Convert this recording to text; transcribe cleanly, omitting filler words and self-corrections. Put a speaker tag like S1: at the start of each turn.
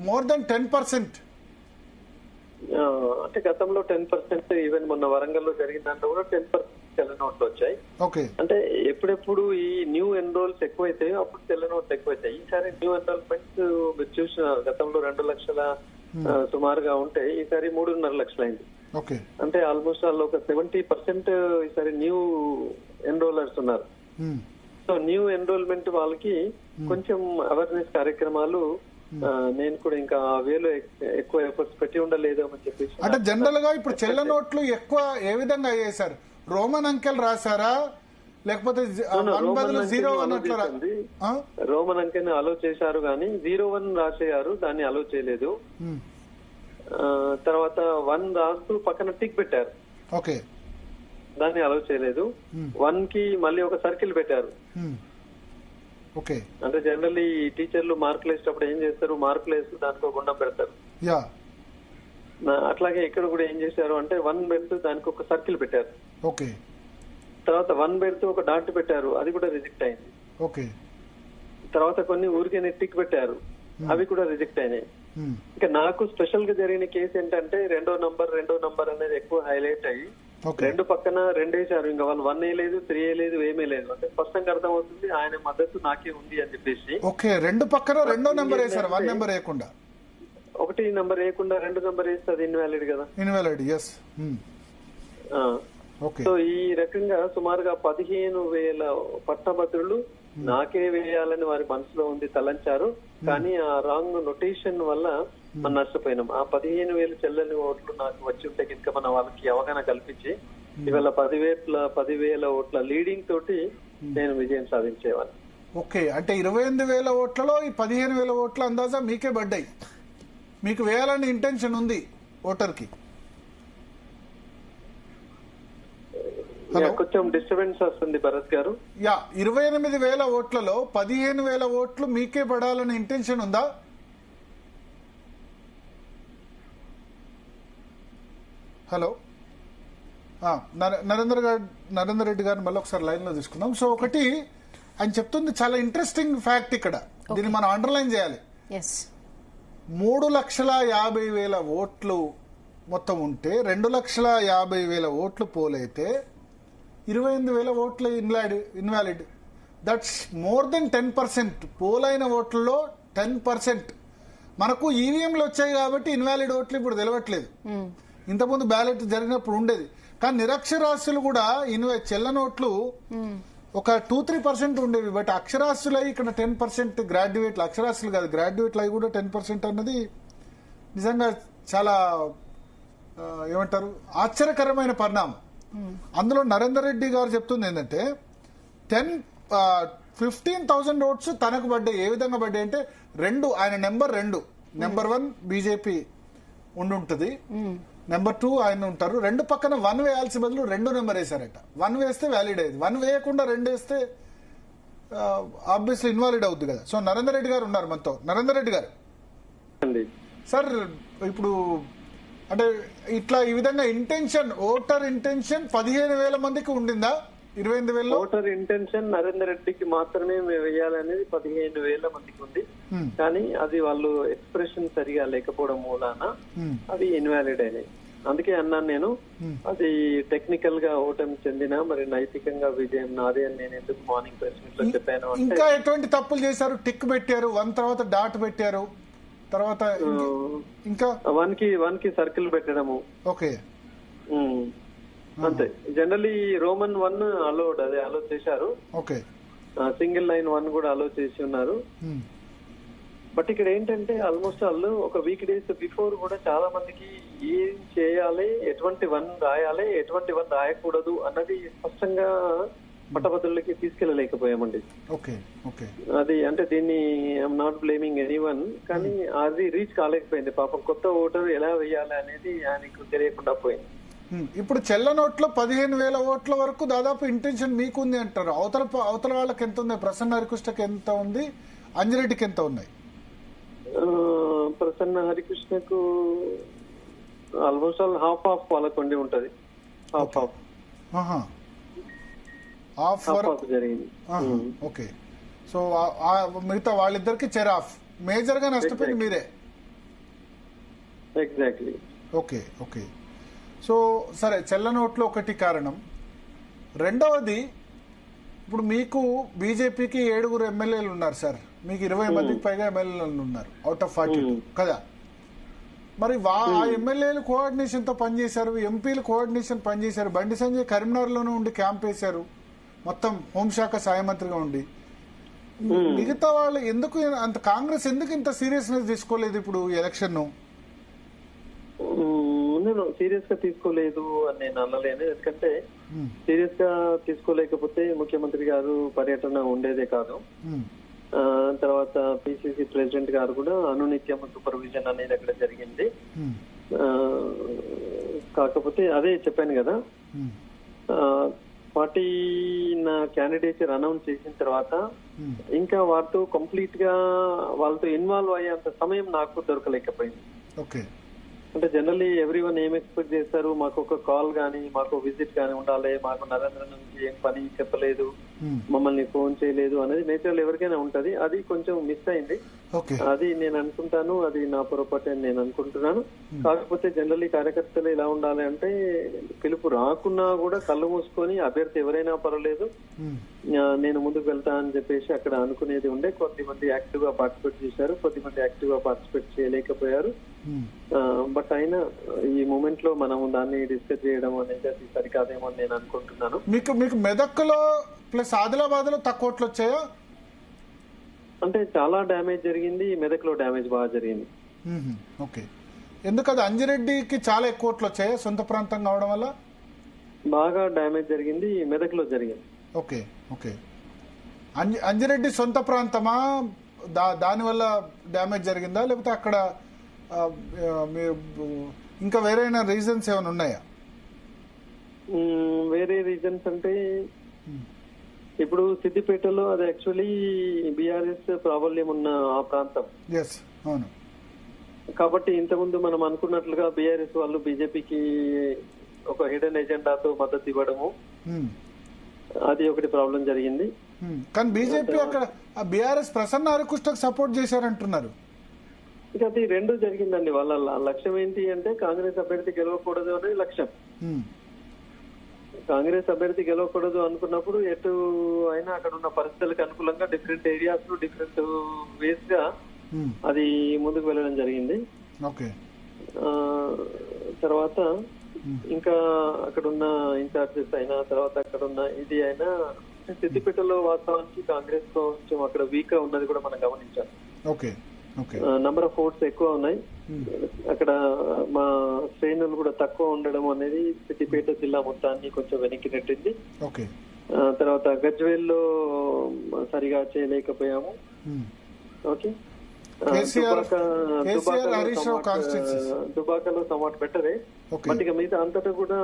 S1: More than 10%.
S2: అంటే గతంలో 10%, even మొన్న వరంగల్లో జరిగిన దాంట్లో కూడా 10% తెల్ల నోట్లు వచ్చాయి.
S1: ఓకే,
S2: అంటే ఎప్పుడెప్పుడు ఈ న్యూ ఎన్రోల్స్ ఎక్కువైతాయో అప్పుడు తెల్ల నోట్లు ఎక్కువైతాయి. ఈసారి న్యూ ఎన్రోల్మెంట్స్ మీరు చూసినారు, గతంలో 2 లక్షల సుమారుగా ఉంటే ఈసారి 3.5 లక్షలైంది.
S1: ఓకే,
S2: అంటే ఆల్మోస్ట్ వాళ్ళు ఒక 70% ఈసారి న్యూ ఎన్రోలర్స్ ఉన్నారు. సో న్యూ ఎన్రోల్మెంట్ వాళ్ళకి కొంచెం అవేర్నెస్ కార్యక్రమాలు నేను కూడా ఇంకా వేలో ఎక్కువ ఎఫర్ట్స్ పెట్టి ఉండలేదు అని చెప్పేసి.
S1: అంటే జనరల్ గా ఇప్పుడు చెల్ల నోట్లు ఎక్కువ ఏ విధంగా అయ్యాయి సార్? రోమన్ అంకెల్ రాశారా లేకపోతే 0 అన్నట్లు?
S2: రోమన్ అంకెల్ అలో చేశారు కానీ 01 రాసేయారు, దాన్ని అలో చేయలేదు. తర్వాత 1 రాస్తూ పక్కన టిక్ పెట్టారు,
S1: ఓకే,
S2: దాన్ని అలో చేయలేదు. 1 కి మళ్ళీ ఒక సర్కిల్ పెట్టారు.
S1: ఓకే,
S2: అంటే జనరల్లీ టీచర్లు మార్కులు వేసేటప్పుడు ఏం చేస్తారు, మార్కులు వేస్తూ దానికి ఒక గుండం పెడతారు. అట్లాగే ఇక్కడ కూడా ఏం చేశారు అంటే 1 పెడుతూ దానికి ఒక సర్కిల్ పెట్టారు.
S1: ఓకే,
S2: తర్వాత 1 పెడుతూ ఒక డాట్ పెట్టారు, అది కూడా రిజెక్ట్ అయింది.
S1: ఓకే,
S2: తర్వాత కొన్ని ఊరికే టిక్ పెట్టారు, అవి కూడా రిజెక్ట్ అయినాయి. ఇంకా నాకు స్పెషల్ గా జరిగిన కేసు ఏంటంటే రెండో నంబర్ అనేది ఎక్కువ హైలైట్ అయ్యి 2 పక్కన 2 వేశారు. ఇంకా వాళ్ళు 1 వేయలేదు, 3 వేయలేదు, ఏమీ లేదు. అంటే స్పష్టంగా అర్థం అవుతుంది ఆయన మద్దతు నాకే ఉంది అని చెప్పేసి.
S1: ఓకే, 2 పక్కన 2 నెంబర్ వేశారు, 1 నెంబర్ వేయకుండా.
S2: 1 నెంబర్ వేయకుండా 2 నెంబర్ వేస్తే అది ఇన్వాలిడ్ కదా.
S1: Invalid, yes.
S2: సో ఈ రకంగా సుమారుగా 15,000 పట్టభద్రులు నాకే వేయాలని వారి మనసులో ఉంది, తలంచారు. కానీ ఆ రాంగ్ నొటేషన్ వల్ల మనం నష్టపోయినాం. ఆ 15,000 చెల్లని ఓట్లు నాకు వచ్చి ఉంటే ఇంకా మన వాళ్ళకి అవగాహన కల్పించి ఇవాళ 10,000 ఓట్ల లీడింగ్ తోటి నేను విజయం సాధించేవాడిని.
S1: ఓకే, అంటే 28,000 ఓట్లలో ఈ 15,000 ఓట్ల అందాజా మీకే పడ్డాయి. మీకు వేయాలని ఇంటెన్షన్ ఉంది ఓటర్ కి?
S2: కొంచెం డిస్టర్బెన్స్ వస్తుంది భరత్ గారు.
S1: 28,000 ఓట్లలో 15,000 ఓట్లు మీకే పడాలని ఇంటెన్షన్ ఉందా? హలో, నరేందర్ రెడ్డి గారిని మళ్ళీ ఒకసారి లైన్ లో తీసుకుందాం. సో ఒకటి ఆయన చెప్తుంది చాలా ఇంట్రెస్టింగ్ ఫ్యాక్ట్, ఇక్కడ దీన్ని మనం అండర్లైన్ చేయాలి. 3,50,000 ఓట్లు మొత్తం ఉంటే 2,50,000 ఓట్లు పోలైతే 28,000 ఓట్లు ఇన్వాలిడ్. That's more than 10%. పోలైన ఓట్లలో 10%. మనకు ఈవీఎంలు వచ్చాయి కాబట్టి ఇన్వాలిడ్ ఓట్లు ఇప్పుడు తెలవట్లేదు. ఇంతకుముందు బ్యాలెట్ జరిగినప్పుడు ఉండేది. కానీ నిరక్షరాస్యులు కూడా చెల్లనోట్లు ఒక 2-3% ఉండేవి. బట్ అక్షరాస్యులు అయి ఇక్కడ 10%. గ్రాడ్యుయేట్లు, అక్షరాస్యులు కాదు, గ్రాడ్యుయేట్లు అయి కూడా 10% అన్నది నిజంగా చాలా ఏమంటారు ఆశ్చర్యకరమైన పరిణామం. అందులో నరేందర్ రెడ్డి గారు చెప్తుంది ఏంటంటే 15,000 ఓట్స్ తనకు పడ్డాయి. ఏ విధంగా పడ్డాయి అంటే 2 ఆయన నెంబర్ 1 బీజేపీ ఉండుంటది, నెంబర్ 2 ఆయన ఉంటారు. 2 పక్కన 1 వేయాల్సి బదులు 2 నెంబర్ వేశారట. 1 వేస్తే వ్యాలిడ్ అయ్యేది, 1 వేయకుండా 2 వేస్తే ఆబ్వియస్లీ ఇన్వాలిడ్ అవుతుంది కదా. సో నరేందర్ రెడ్డి గారు ఉన్నారు మనతో. నరేందర్ రెడ్డి గారు సార్, ఇప్పుడు అంటే ఇట్లా ఈ విధంగా ఓటర్ ఇంటెన్షన్ 15,000 మందికి ఉండిందా? 28,000
S2: ఓటర్ ఇంటెన్షన్ నరేందర్ రెడ్డికి మాత్రమే వేయాలనేది 15,000 మందికి ఉంది. కానీ అది వాళ్ళు ఎక్స్ప్రెషన్ సరిగా లేకపోవడం మూలాన అది ఇన్వాలిడ్ అయినాయి. అందుకే అన్నాను నేను, అది టెక్నికల్ గా ఓటమి చెందిన మరి నైతికంగా విజయం నాదే అని నేను ఎందుకు మార్నింగ్ ప్రెస్ మీట్ లో చెప్పాను.
S1: ఇంకా ఎటువంటి తప్పులు చేశారు? టిక్ పెట్టారు, 1 తర్వాత డాట్ పెట్టారు, తర్వాత ఇంకా
S2: 1 కి సర్కిల్ పెట్టడము.
S1: ఓకే,
S2: అంతే. జనరల్లీ రోమన్ 1 అలో చేశారు.
S1: ఓకే,
S2: సింగిల్ లైన్ 1 కూడా అలో చేసి ఉన్నారు. బట్ ఇక్కడ ఏంటంటే ఆల్మోస్ట్ వాళ్ళు ఒక వీక్ డేస్ బిఫోర్ కూడా చాలా మందికి ఏం చేయాలి, ఎటువంటి 1 రాయాలి, ఎటువంటి 1 రాయకూడదు అన్నది స్పష్టంగా పట్టభద్రులకి తీసుకెళ్లలేకపోయామండి. అది అంటే దీన్ని ఐఎమ్ నాట్ బ్లేమింగ్ ఎనీవన్, కానీ అది రీచ్ కాలేకపోయింది. పాపం కొత్త ఓటర్ ఎలా వేయాలి అనేది ఆయనకు తెలియకుండా పోయింది.
S1: ఇప్పుడు చెల్ల నోట్లో 15,000 ఓట్ల వరకు దాదాపు ఇంటెన్షన్ మీకుంది అంటారు. అవతల వాళ్ళకి ఎంత ఉంది? ప్రసన్న హరికృష్ణకి ఎంత ఉంది? అంజిరెడ్డికి ఎంత ఉన్నాయి?
S2: ప్రసన్న హరికృష్ణకు ఆల్మోస్ట్ హాఫ్ వాళ్ళకు ఉండి ఉంటది. హాఫ్ జరిగింది.
S1: ఓకే, సో మిగతా వాళ్ళిద్దరికి చెరాఫ్. మేజర్ గా నష్టపోయింది మీరే.
S2: ఎగ్జాక్ట్లీ.
S1: Okay okay. సో సరే, చెల్ల నోట్లు ఒకటి కారణం. రెండవది, ఇప్పుడు మీకు బీజేపీకి 7 ఎమ్మెల్యేలు ఉన్నారు సార్, మీకు 20 మందికి పైగా ఎమ్మెల్యేలు ఉన్నారు అవుట్ ఆఫ్ 42 కదా. మరి ఆ ఎమ్మెల్యేలు కోఆర్డినేషన్ తో పనిచేశారు, ఎంపీలు కోఆర్డినేషన్ పనిచేశారు. బండి సంజయ్ కరీంనగర్లోనే ఉండి క్యాంప్ వేశారు, మొత్తం హోంశాఖ సహాయ మంత్రిగా ఉండి. మిగతా వాళ్ళు ఎందుకు అంత, కాంగ్రెస్ ఎందుకు ఇంత సీరియస్నెస్ తీసుకోలేదు ఇప్పుడు ఎలక్షన్ ను?
S2: నేను సీరియస్ గా తీసుకోలేదు అని నేను అనలేను. ఎందుకంటే సీరియస్ గా తీసుకోలేకపోతే ముఖ్యమంత్రి గారు పర్యటన ఉండేదే కాదు. తర్వాత పిసిసి ప్రెసిడెంట్ గారు కూడా అనునిత్యం సూపర్విజన్ అనేది అక్కడ జరిగింది. కాకపోతే అదే చెప్పాను కదా, పార్టీ నా క్యాండిడేచర్ అనౌన్స్ చేసిన తర్వాత ఇంకా వారితో కంప్లీట్ గా వాళ్ళతో ఇన్వాల్వ్ అయ్యేంత సమయం నాకు దొరకలేకపోయింది.
S1: ఓకే.
S2: అంటే జనరల్లీ ఎవ్రీవన్ ఏం ఎక్స్పెక్ట్ చేస్తారు, మాకు ఒక కాల్ గానీ మాకు విజిట్ గానీ ఉండాలి, మాకు నరేంద్ర నుంచి ఏం పని చెప్పలేదు, మమ్మల్ని ఫోన్ చేయలేదు అనేది నేచురల్ ఎవరికైనా ఉంటది. అది కొంచెం మిస్ అయింది. అది నేను అనుకుంటాను, అది నా పొరపాటు అని నేను అనుకుంటున్నాను. కాకపోతే జనరల్లీ కార్యకర్తలు ఎలా ఉండాలి అంటే, పిలుపు రాకున్నా కూడా కళ్ళు మూసుకొని అభ్యర్థి ఎవరైనా పర్వాలేదు నేను ముందుకు వెళ్తా అని చెప్పేసి అక్కడ అనుకునేది ఉండే. కొద్దిమంది యాక్టివ్ గా పార్టిసిపేట్ చేశారు, కొద్దిమంది యాక్టివ్ గా పార్టిసిపేట్ చేయలేకపోయారు. బట్ అయినా ఈ మూమెంట్ లో మనం దాన్ని డిస్కస్ చేయడం అనేది అది సరికాదేమో అని నేను అనుకుంటున్నాను.
S1: మీకు మెదక్లో ప్లస్ ఆదిలాబాద్ లో తక్కువ ఓట్లు వచ్చాయా?
S2: అంటే చాలా డ్యామేజ్ జరిగింది, మెదక్ లో డ్యామేజ్ బాగా జరిగింది.
S1: ఓకే. ఎందుకది అంజిరెడ్డికి చాలా ఎక్కువ ఓట్లు వచ్చాయా సొంత ప్రాంతం కావడం వల్ల?
S2: బాగా డ్యామేజ్ జరిగింది, మెదక్ లో జరిగింది.
S1: Okay okay. అంజిరెడ్డి సొంత ప్రాంతమా, దానివల్ల డ్యామేజ్ జరిగిందా, లేకపోతే అక్కడ మీరు ఇంకా వేరే రీజన్స్ ఏమైనా ఉన్నాయా?
S2: వేరే రీజన్స్ అంటే ఇప్పుడు సిద్దిపేటలో అది యాక్చువల్లీ బీఆర్ఎస్ ప్రాబల్యం ఉన్న ఆ ప్రాంతం.
S1: అవును.
S2: కాబట్టి ఇంతకుముందు మనం అనుకున్నట్లుగా బీఆర్ఎస్ వాళ్ళు బీజేపీకి ఒక హిడెన్ ఎజెండాతో మద్దతు ఇవ్వడము, అది ఒకటి ప్రాబ్లం జరిగింది.
S1: కానీ బీజేపీ అక్కడ బీఆర్ఎస్ ప్రసన్న హరికృష్ణకు సపోర్ట్ చేశారంటున్నారు.
S2: ఇక అది రెండు జరిగిందండి. వాళ్ళ లక్ష్యం ఏంటి అంటే కాంగ్రెస్ అభ్యర్థి గెలవకూడదు అనేది లక్ష్యం. కాంగ్రెస్ అభ్యర్థి గెలవకూడదు అనుకున్నప్పుడు ఎటు అయినా అక్కడ ఉన్న పరిస్థితులకు అనుకూలంగా డిఫరెంట్ ఏరియాస్ లో డిఫరెంట్ వేస్ గా అది ముందుకు వెళ్ళడం జరిగింది. తర్వాత ఇంకా అక్కడున్న ఇన్ఛార్జెస్ అయినా, తర్వాత అక్కడున్న ఇది అయినా, సిద్దిపేటలో వాస్తవానికి కాంగ్రెస్ కొంచెం అక్కడ వీక్ గా ఉన్నది కూడా మనం గమనించాం. నంబర్ ఆఫ్ ఓట్స్ ఎక్కువ ఉన్నాయి అక్కడ, మా శ్రేణులు కూడా తక్కువ ఉండడం అనేది సిద్దిపేట జిల్లా మొత్తాన్ని కొంచెం వెనక్కి నెట్టింది. తర్వాత గజ్వేల్లో సరిగా చేయలేకపోయాము. ఓకే. దుబాకలో సమాట్ బెటరే, బట్ ఇక మిగతా అంతటా కూడా